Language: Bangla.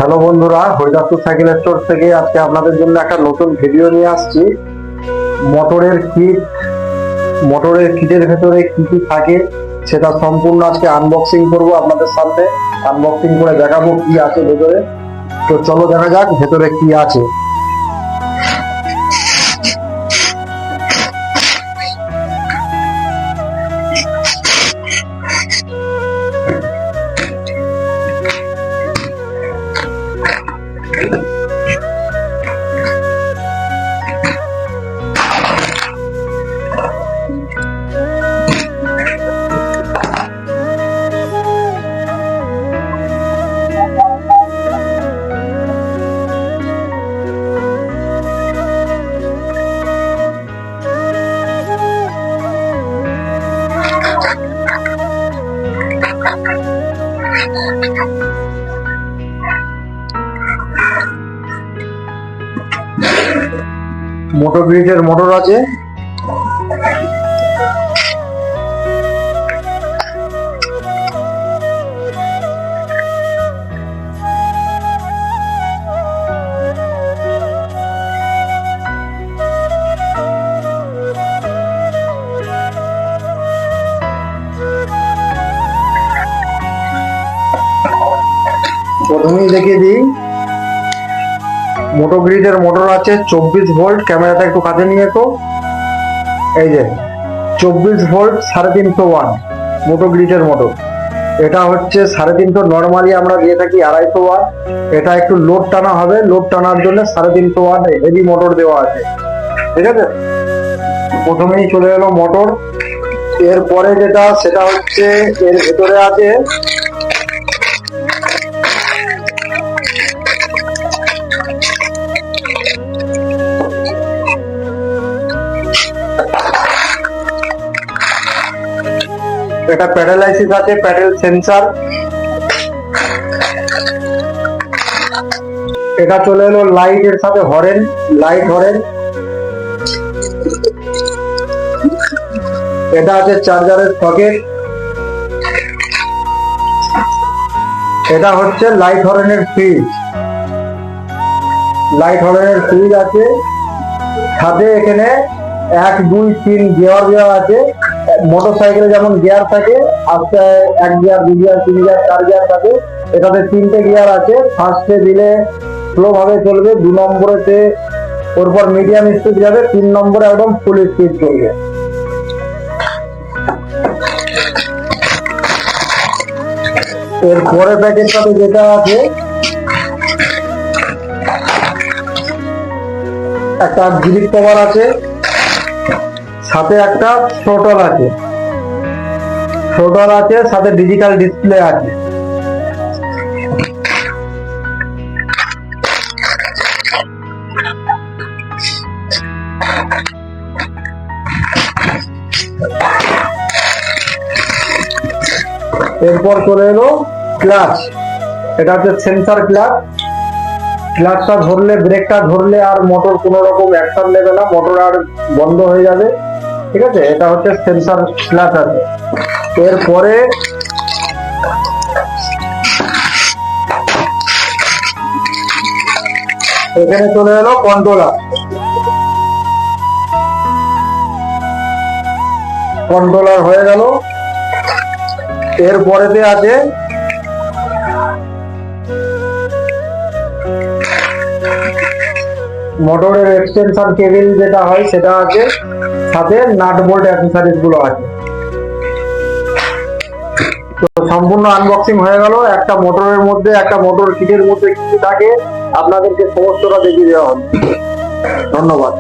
হ্যালো বন্ধুরা, হরিদাসপুর সাইকেল স্টোর থেকে আজকে আপনাদের জন্য একটা নতুন ভিডিও নিয়ে আসছি। মোটরের কিটের ভেতরে কি কি থাকে সেটা সম্পূর্ণ আজকে আনবক্সিং করব আপনাদের সামনে। আনবক্সিং করে দেখাবো কি আছে ভেতরে। তো চলো দেখা যাক ভেতরে কি আছে। মোটর গ্রিডের মোটর আছে, প্রথমেই দেখিয়ে দিই। মোটো গ্রিডের মোটর আছে 24 ভোল্ট। ক্যামেরাটা একটু কাছে নিয়ে তো, এই যে 24 ভোল্ট 350 ওয়াট মোটো গ্রিডের মোটর। এটা হচ্ছে 350, নর্মালি আমরা দিয়ে থাকি 250 ওয়াট। এটা একটু লোড টানা হবে, লোড টানার জন্য 350 ওয়াট হেভি মোটর দেওয়া আছে, ঠিক আছে। প্রথমেই চলে এলো মোটর। এরপরে সেটা হচ্ছে এর ভেতরে আছে এটা প্যাডেল আইসিস আছে, প্যাডেল সেন্সার। এটা চলে এলো লাইট এর সাথে হরেন, লাইট হরেন। এটা আছে চার্জারের সকেট। এটা হচ্ছে লাইট হরেনের সুইচ, লাইট হরেনের সুইচ আছে। সাথে এখানে 1 2 3 গিয়ার দেওয়া আছে। মোটরসাইকেলে যেমন গিয়ার থাকে, আস্তে 1 গিয়ার 2 গিয়ার 3 গিয়ার 4 গিয়ার থাকে, এটাতে 3টে গিয়ার আছে। ফার্স্টে দিলে স্লো ভাবে চলবে, 2 নম্বরেতে ওরপর মিডিয়াম স্পিড যাবে, 3 নম্বরে একদম ফুল স্পিড চলবে। এর পরে প্যাকেটটাতে যেটা আছে একটা গ্রিপ কভার আছে, সাথে একটা থ্রোটল আছে, সাথে ডিজিটাল ডিসপ্লে আছে। এরপর চলে এলো ক্লাচ। এটা হচ্ছে সেন্সার ক্লাচ। ক্লাচটা ধরলে, ব্রেকটা ধরলে আর মোটর কোনো রকম অ্যাকশন নেবে না, মোটর আর বন্ধ হয়ে যাবে, ঠিক আছে। এটা হচ্ছে সেন্সার ক্লাচ আছে। এরপরে এখানে চলে এলো কন্ট্রোলার হয়ে গেল। এরপরেতে আছে মোটরের এক্সটেনশন কেবল, যেটা হয় সেটা আছে, সাথে নাট বোল্ট অ্যাক্সেসরিজ গুলো আছে। তো সম্পূর্ণ আনবক্সিং হয়ে গেল। একটা মোটরের মধ্যে, একটা মোটর কিটের মধ্যে কি থাকে আপনাদেরকে সমস্তটা দেখিয়ে দেওয়া হবে। ধন্যবাদ।